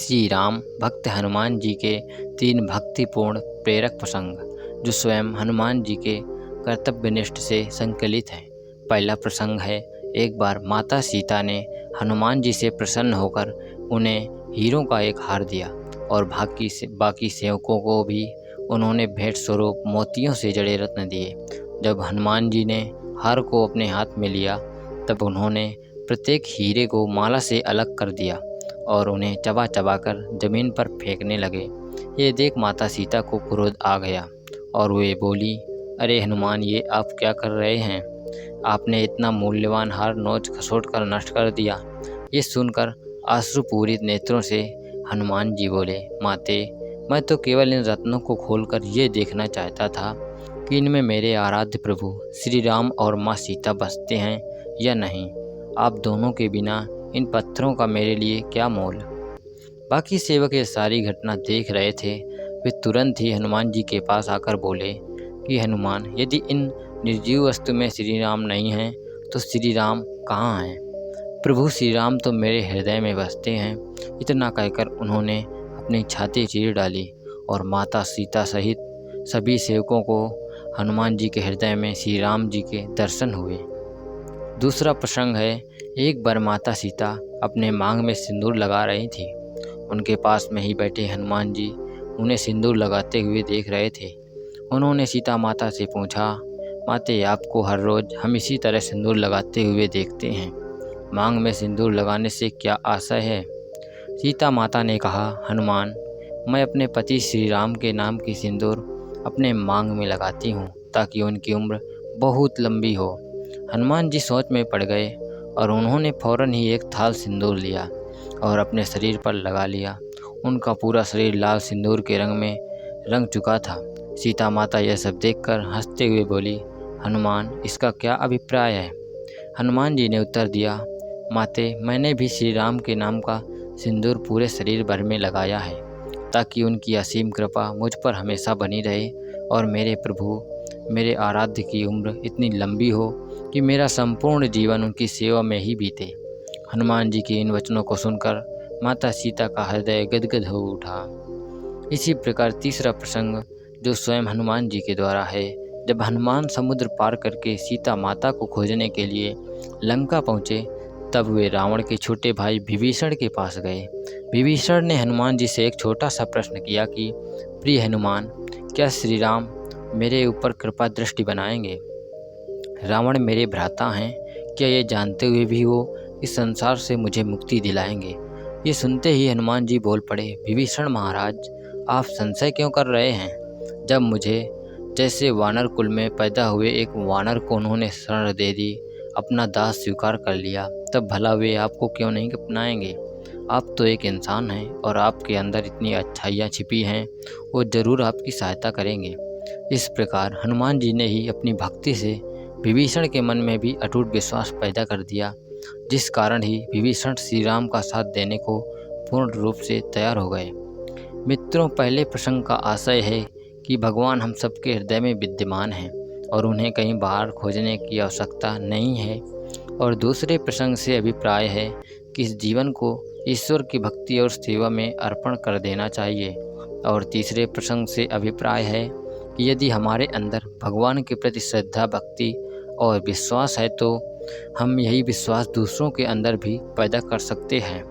श्री राम भक्त हनुमान जी के 3 भक्तिपूर्ण प्रेरक प्रसंग जो स्वयं हनुमान जी के कर्तव्यनिष्ठ से संकलित हैं। पहला प्रसंग है, एक बार माता सीता ने हनुमान जी से प्रसन्न होकर उन्हें हीरों का एक हार दिया और बाकी सेवकों को भी उन्होंने भेंट स्वरूप मोतियों से जड़े रत्न दिए। जब हनुमान जी ने हार को अपने हाथ में लिया तब उन्होंने प्रत्येक हीरे को माला से अलग कर दिया और उन्हें चबा चबा कर जमीन पर फेंकने लगे। ये देख माता सीता को क्रोध आ गया और वे बोली, अरे हनुमान, ये आप क्या कर रहे हैं? आपने इतना मूल्यवान हार नोच खसोट कर नष्ट कर दिया। ये सुनकर आंसुपूरित नेत्रों से हनुमान जी बोले, माते, मैं तो केवल इन रत्नों को खोलकर ये देखना चाहता था कि इनमें मेरे आराध्य प्रभु श्री राम और माँ सीता बसते हैं या नहीं। आप दोनों के बिना इन पत्थरों का मेरे लिए क्या मोल। बाकी सेवक ये सारी घटना देख रहे थे। वे तुरंत ही हनुमान जी के पास आकर बोले कि हनुमान, यदि इन निर्जीव वस्तु में श्री राम नहीं हैं तो श्री राम कहाँ हैं? प्रभु श्री राम तो मेरे हृदय में बसते हैं। इतना कहकर उन्होंने अपनी छाती चीर डाली और माता सीता सहित सभी सेवकों को हनुमान जी के हृदय में श्री राम जी के दर्शन हुए। दूसरा प्रसंग है, एक बार माता सीता अपने मांग में सिंदूर लगा रही थी। उनके पास में ही बैठे हनुमान जी उन्हें सिंदूर लगाते हुए देख रहे थे। उन्होंने सीता माता से पूछा, माते, आपको हर रोज़ हम इसी तरह सिंदूर लगाते हुए देखते हैं। मांग में सिंदूर लगाने से क्या आशय है? सीता माता ने कहा, हनुमान, मैं अपने पति श्री राम के नाम की सिंदूर अपने मांग में लगाती हूँ ताकि उनकी उम्र बहुत लंबी हो। हनुमान जी सोच में पड़ गए और उन्होंने फौरन ही एक थाल सिंदूर लिया और अपने शरीर पर लगा लिया। उनका पूरा शरीर लाल सिंदूर के रंग में रंग चुका था। सीता माता यह सब देखकर हंसते हुए बोली, हनुमान, इसका क्या अभिप्राय है? हनुमान जी ने उत्तर दिया, माते, मैंने भी श्री राम के नाम का सिंदूर पूरे शरीर भर में लगाया है ताकि उनकी असीम कृपा मुझ पर हमेशा बनी रहे और मेरे प्रभु, मेरे आराध्य की उम्र इतनी लंबी हो कि मेरा संपूर्ण जीवन उनकी सेवा में ही बीते। हनुमान जी के इन वचनों को सुनकर माता सीता का हृदय गदगद हो उठा। इसी प्रकार तीसरा प्रसंग जो स्वयं हनुमान जी के द्वारा है, जब हनुमान समुद्र पार करके सीता माता को खोजने के लिए लंका पहुँचे तब वे रावण के छोटे भाई विभीषण के पास गए। विभीषण ने हनुमान जी से एक छोटा सा प्रश्न किया कि प्रिय हनुमान, क्या श्री राम मेरे ऊपर कृपा दृष्टि बनाएंगे? रावण मेरे भ्राता हैं, क्या ये जानते हुए भी वो इस संसार से मुझे मुक्ति दिलाएंगे? ये सुनते ही हनुमान जी बोल पड़े, विभीषण महाराज, आप संशय क्यों कर रहे हैं? जब मुझे जैसे वानर कुल में पैदा हुए एक वानर को उन्होंने शरण दे दी, अपना दास स्वीकार कर लिया, तब भला वे आपको क्यों नहीं अपनाएंगे? आप तो एक इंसान हैं और आपके अंदर इतनी अच्छाइयाँ छिपी हैं, वो ज़रूर आपकी सहायता करेंगे। इस प्रकार हनुमान जी ने ही अपनी भक्ति से विभीषण के मन में भी अटूट विश्वास पैदा कर दिया, जिस कारण ही विभीषण श्री राम का साथ देने को पूर्ण रूप से तैयार हो गए। मित्रों, पहले प्रसंग का आशय है कि भगवान हम सबके हृदय में विद्यमान हैं और उन्हें कहीं बाहर खोजने की आवश्यकता नहीं है। और दूसरे प्रसंग से अभिप्राय है कि इस जीवन को ईश्वर की भक्ति और सेवा में अर्पण कर देना चाहिए। और तीसरे प्रसंग से अभिप्राय है कि यदि हमारे अंदर भगवान के प्रति श्रद्धा, भक्ति और विश्वास है तो हम यही विश्वास दूसरों के अंदर भी पैदा कर सकते हैं।